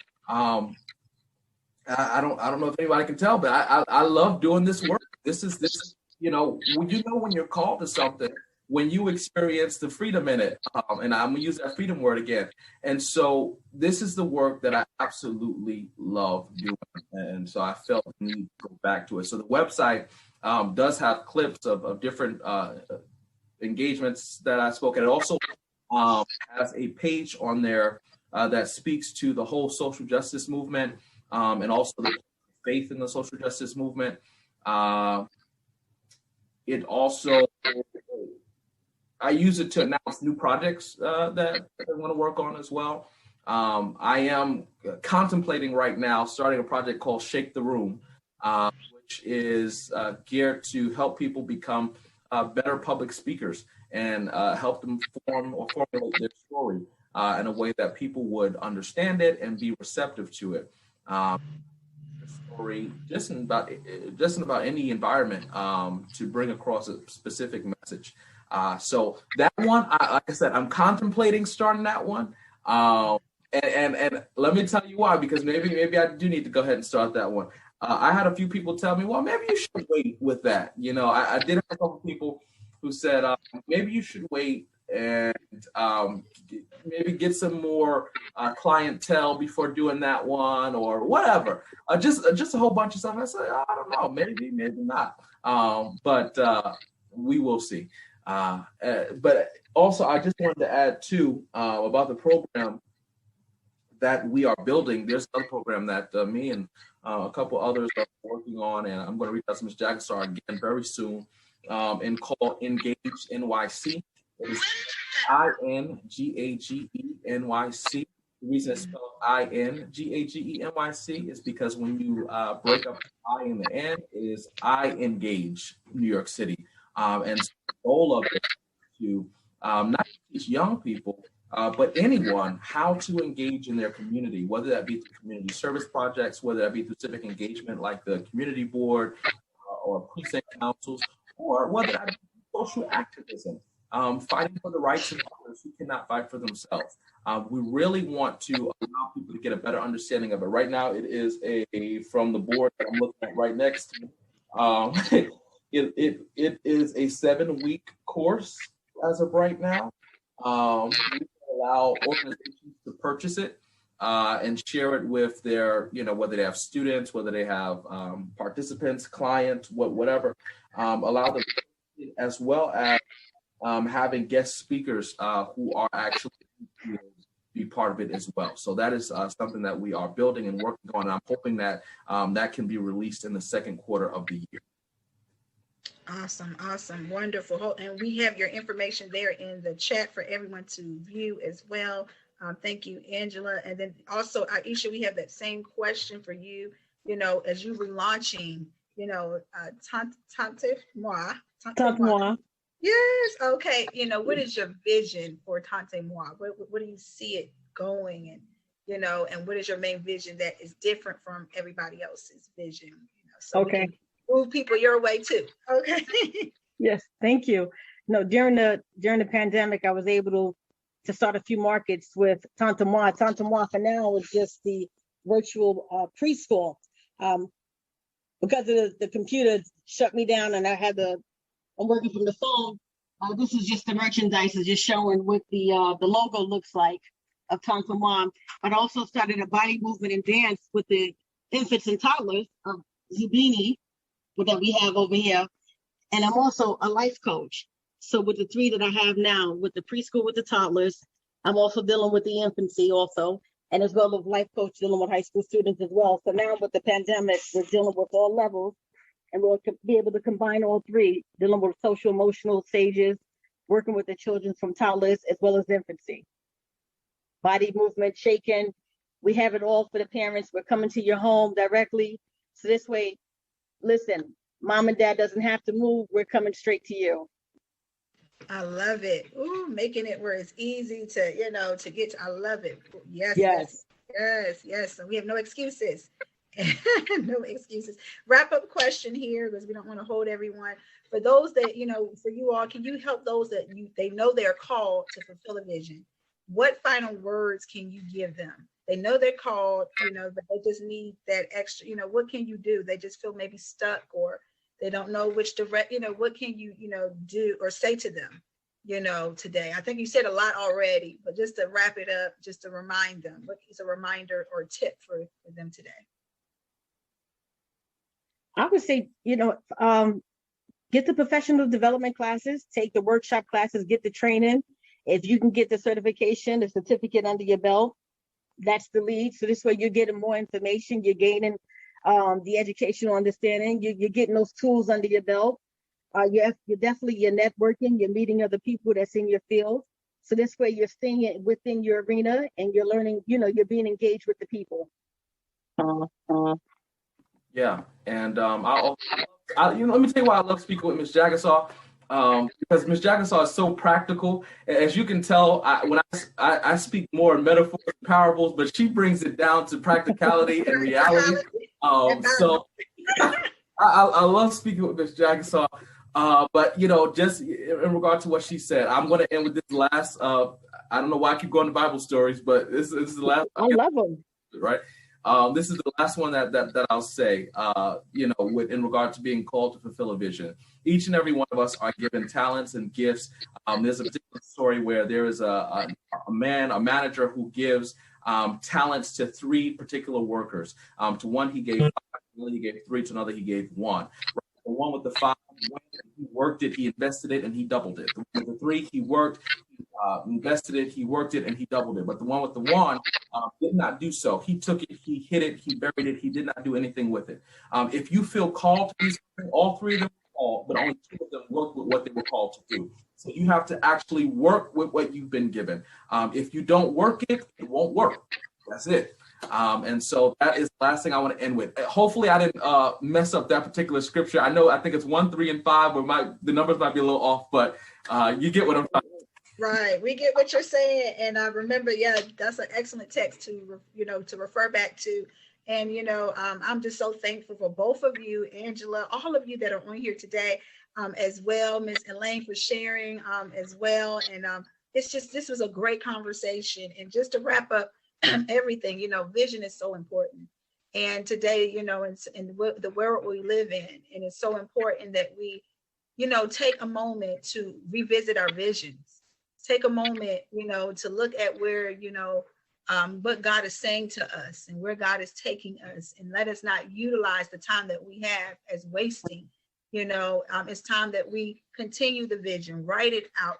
I don't know if anybody can tell, but I love doing this work. This is when you're called to something, when you experience the freedom in it, and I'm gonna use that freedom word again. And so this is the work that I absolutely love doing, and so I felt the need to go back to it. So the website does have clips of different engagements that I spoke at. It also has a page on there that speaks to the whole social justice movement, and also the faith in the social justice movement. It also, I use it to announce new projects that I want to work on as well. I am contemplating right now starting a project called Shake the Room, which is geared to help people become better public speakers and help them form or formulate their story in a way that people would understand it and be receptive to it. Story just in about any environment to bring across a specific message. So that one, like I said, I'm contemplating starting that one. And let me tell you why, because maybe I do need to go ahead and start that one. I had a few people tell me, well, maybe you should wait with that. I did have a couple people who said, maybe you should wait and maybe get some more clientele before doing that one, or whatever. Just a whole bunch of stuff. I said, I don't know, maybe not. But we will see. But also, I just wanted to add too about the program that we are building. There's another program that me and a couple others are working on, and I'm going to reach out to Ms. Jaggassar again very soon, and called Engage NYC. It is INGAGE NYC. The reason it's spelled INGAGE is because when you break up the I in the N, it is I Engage New York City. And so the goal of it is to not teach young people but anyone, how to engage in their community, whether that be through community service projects, whether that be through civic engagement like the community board or precinct councils, or whether that be social activism, fighting for the rights of others who cannot fight for themselves. We really want to allow people to get a better understanding of it. Right now, it is from the board that I'm looking at right next to me. It is a 7-week course as of right now. We allow organizations to purchase it and share it with their, whether they have students, whether they have participants, clients, whatever, allow them, as well as having guest speakers who are actually be part of it as well. So that is something that we are building and working on. And I'm hoping that that can be released in the second quarter of the year. Awesome, wonderful. And we have your information there in the chat for everyone to view as well. Thank you, Angela. And then also, Aiysha, we have that same question for you, as you were launching, Tante Et Moi. Tante Moi. Yes. Okay. What is your vision for Tante Et Moi? Where do you see it going? And, and what is your main vision that is different from everybody else's vision? So okay. Move people your way too. Okay. Yes. Thank you. No, during the pandemic, I was able to start a few markets with Tante Et Moi. Tante Et Moi for now is just the virtual preschool. Because of the computer shut me down and I'm working from the phone. This is just the merchandise, is just showing what the logo looks like of Tante Et Moi. But I also started a body movement and dance with the infants and toddlers of Zubini that we have over here. And I'm also a life coach. So with the 3 that I have now, with the preschool, with the toddlers, I'm also dealing with the infancy also, and as well as life coach dealing with high school students as well. So now with the pandemic, we're dealing with all levels. And we'll be able to combine all 3, dealing with social emotional stages, working with the children from toddlers as well as infancy. Body movement, shaking. We have it all for the parents. We're coming to your home directly. So this way, listen, mom and dad doesn't have to move. We're coming straight to you. I love it. Ooh, making it where it's easy to, to get to. I love it. Yes. So we have no excuses. No excuses. Wrap up question here, because we don't want to hold everyone. For those that, for you all, can you help those that they know they're called to fulfill a vision? What final words can you give them? They know they're called, but they just need that extra, what can you do? They just feel maybe stuck, or they don't know which direct, what can you, do or say to them, today? I think you said a lot already, but just to wrap it up, just to remind them, what is a reminder or tip for them today? I would say, get the professional development classes, take the workshop classes, get the training. If you can get the certification, the certificate under your belt, that's the lead. So this way you're getting more information, you're gaining the educational understanding, you're getting those tools under your belt. You're networking, you're meeting other people that's in your field. So this way you're staying within your arena and you're learning, you're being engaged with the people. Yeah, and let me tell you why I love speaking with Ms. Jaggassar, because Ms. Jaggassar is so practical. As you can tell, when I speak more in metaphors and parables, but she brings it down to practicality and reality. So I love speaking with Ms. Jaggassar. But just in regard to what she said, I'm going to end with this last. I don't know why I keep going to Bible stories, but this is the last. I love them. Right. This is the last one that I'll say, in regard to being called to fulfill a vision. Each and every one of us are given talents and gifts. There's a particular story where there is a manager who gives talents to 3 particular workers. To one, he gave 5, to another, he gave 3, to another, he gave 1. The one with the 5, he worked it, he invested it, and he doubled it. The one with the 3, he worked, invested it, he worked it, and he doubled it. But the one with the 1 did not do so. He took it, he hid it, he buried it, he did not do anything with it. If you feel called to do something, all 3 of them were called, but only 2 of them worked with what they were called to do. So you have to actually work with what you've been given. If you don't work it, it won't work. That's it. And so that is the last thing I want to end with. Hopefully I didn't mess up that particular scripture. I think it's 1, 3, and 5, where the numbers might be a little off, but you get what I'm talking about. Right. We get what you're saying. And I remember, yeah, that's an excellent text to, to refer back to. And, I'm just so thankful for both of you, Angela, all of you that are on here today, as well. Miss Elaine for sharing, as well. And this was a great conversation. And just to wrap up everything, vision is so important. And today, in the world we live in, and it's so important that we, take a moment to revisit our visions. Take a moment, to look at where, what God is saying to us and where God is taking us, and let us not utilize the time that we have as wasting. It's time that we continue the vision, write it out,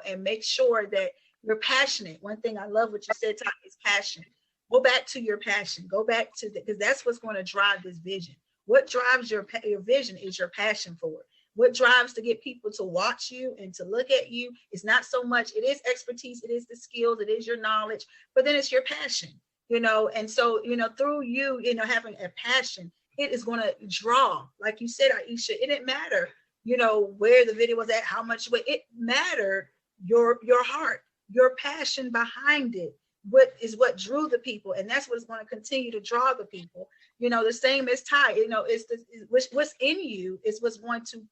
and make sure that you're passionate. One thing I love what you said, Ty, is passion. Go back to your passion. Go back to because that's what's going to drive this vision. What drives your vision is your passion for it. What drives to get people to watch you and to look at you is not so much, it is expertise, it is the skills, it is your knowledge, but then it's your passion, and so, through you, having a passion, it is going to draw, like you said, Aiysha, it didn't matter, where the video was at, how much weight, it mattered, your heart, your passion behind it, what drew the people, and that's what's going to continue to draw the people. The same as Ty, it's what's in you is what's going to,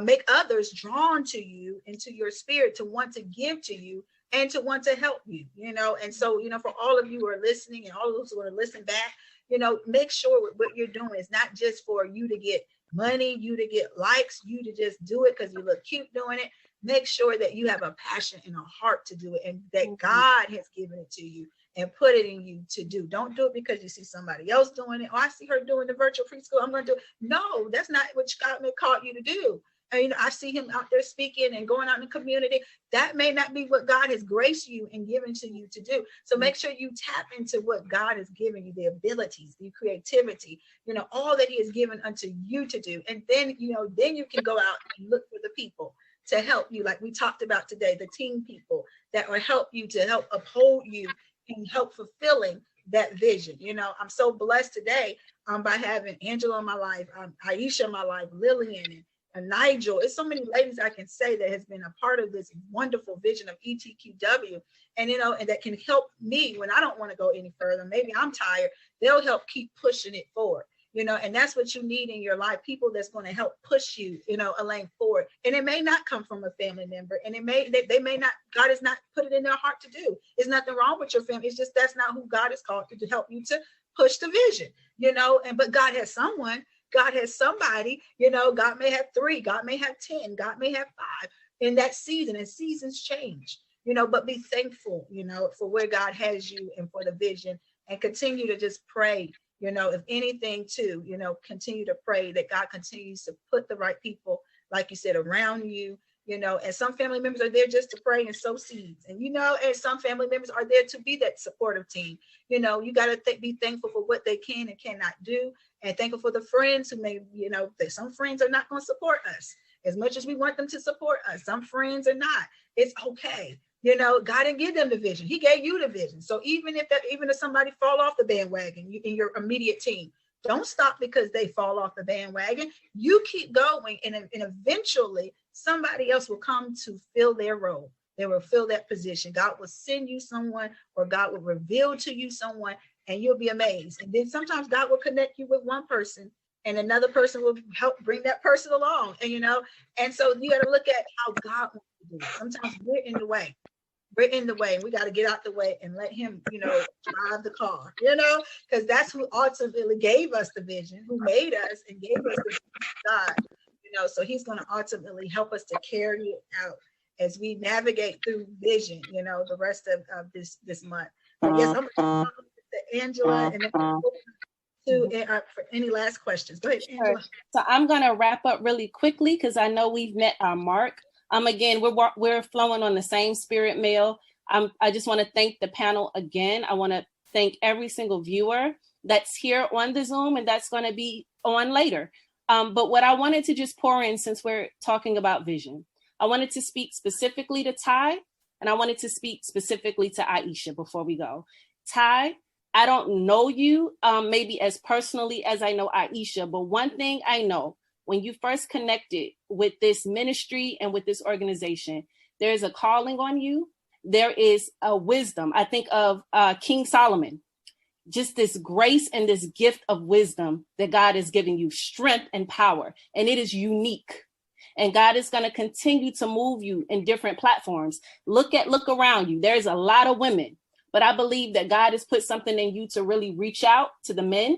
make others drawn to you and to your spirit to want to give to you and to want to help you, and so, for all of you who are listening and all of those who are listening back, make sure what you're doing is not just for you to get money, you to get likes, you to just do it because you look cute doing it. Make sure that you have a passion and a heart to do it, and that God has given it to you and put it in you to do. Don't do it because you see somebody else doing it. Oh, I see her doing the virtual preschool, I'm going to do it. No, that's not what God may call you to do. And, I see him out there speaking and going out in the community. That may not be what God has graced you and given to you to do. So make sure you tap into what God has given you, the abilities, the creativity, all that he has given unto you to do. And then, then you can go out and look for the people to help you, like we talked about today, the team people that will help you, to help uphold you and help fulfilling that vision. I'm so blessed today by having Angela in my life, Aiysha in my life, Lillian and Nigel. It's so many ladies I can say that has been a part of this wonderful vision of ETQW, and and that can help me when I don't want to go any further. Maybe I'm tired. They'll help keep pushing it forward. And that's what you need in your life, people that's going to help push you, Elaine, forward. And it may not come from a family member, and they may not, God has not put it in their heart to do. There's nothing wrong with your family. It's just, that's not who God has called to help you to push the vision, but God has someone, God has somebody, God may have 3, God may have 10, God may have 5 in that season, and seasons change, but be thankful, for where God has you and for the vision, and continue to just pray. If anything too, continue to pray that God continues to put the right people, like you said, around you, and some family members are there just to pray and sow seeds. And, and some family members are there to be that supportive team. You got to be thankful for what they can and cannot do, and thankful for the friends who may, that some friends are not going to support us as much as we want them to support us. Some friends are not. It's okay. God didn't give them the vision. He gave you the vision. So even if somebody fall off the bandwagon in your immediate team, don't stop because they fall off the bandwagon. You keep going, and eventually somebody else will come to fill their role. They will fill that position. God will send you someone, or God will reveal to you someone, and you'll be amazed. And then sometimes God will connect you with one person, and another person will help bring that person along. And and so you got to look at how God wants to do it. Sometimes we're in the way. We're in the way. We got to get out the way and let him, drive the car, because that's who ultimately gave us the vision, who made us and gave us the God, so he's going to ultimately help us to carry it out as we navigate through vision, the rest of this month. But yes, I'm going to Angela and then for any last questions. Go ahead, Angela. So I'm going to wrap up really quickly because I know we've met our mark. Again, we're flowing on the same spirit mail. I just want to thank the panel again. I want to thank every single viewer that's here on the Zoom and that's going to be on later. But what I wanted to just pour in, since we're talking about vision, I wanted to speak specifically to Ty, and I wanted to speak specifically to Aiysha before we go. Ty, I don't know you maybe as personally as I know Aiysha, but one thing I know, when you first connected with this ministry and with this organization, There's a calling on you. There is a wisdom. I think of King Solomon, just this grace and this gift of wisdom that God is giving you, strength and power, and it is unique. And God is going to continue to move you in different platforms. Look around you. There's a lot of women, but I believe that God has put something in you to really reach out to the men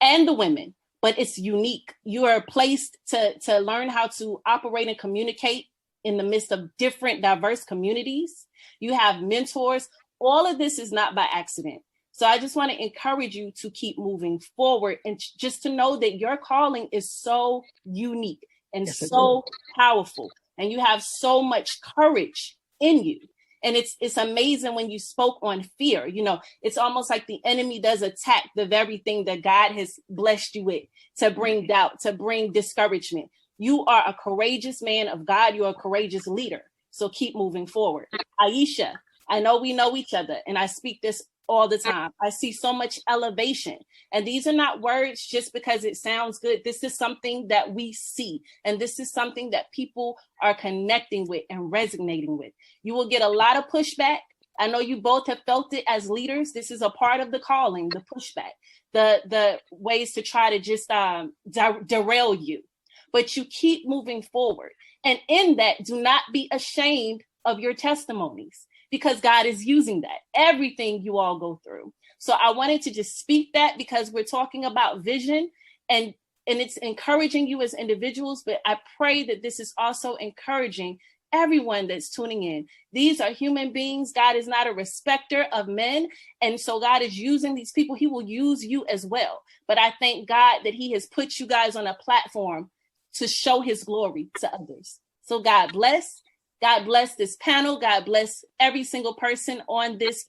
and the women, but it's unique. You are placed to learn how to operate and communicate in the midst of different diverse communities. You have mentors. All of this is not by accident. So I just want to encourage you to keep moving forward and just to know that your calling is so unique and so powerful, and you have so much courage in you. And it's amazing when you spoke on fear. You know, it's almost like the enemy does attack the very thing that God has blessed you with, to bring doubt, to bring discouragement. You are a courageous man of God. You're a courageous leader. So keep moving forward. Aiysha, I know we know each other, and I speak this all the time. I see so much elevation. And these are not words just because it sounds good. This is something that we see. And this is something that people are connecting with and resonating with. You will get a lot of pushback. I know you both have felt it as leaders. This is a part of the calling, the pushback, the ways to try to just derail you. But you keep moving forward. And in that, do not be ashamed of your testimonies, because God is using that, everything you all go through. So I wanted to just speak that, because we're talking about vision, and it's encouraging you as individuals, but I pray that this is also encouraging everyone that's tuning in. These are human beings. God is not a respecter of men. And so God is using these people. He will use you as well. But I thank God that he has put you guys on a platform to show his glory to others. So God bless. God bless this panel. God bless every single person on this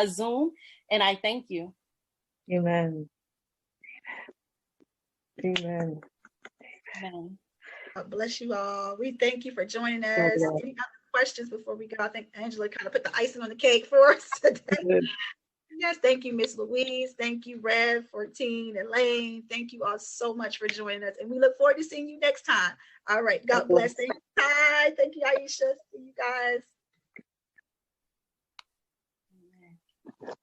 Zoom. And I thank you. Amen. Amen. Amen. God bless you all. We thank you for joining us. Any other questions before we go? I think Angela kind of put the icing on the cake for us today. Yes, thank you, Miss Louise. Thank you, Rev, 14, and Lane. Thank you all so much for joining us. And we look forward to seeing you next time. All right. God bless. Thank you, Ty. Thank you, Aiysha. See you guys. Amen.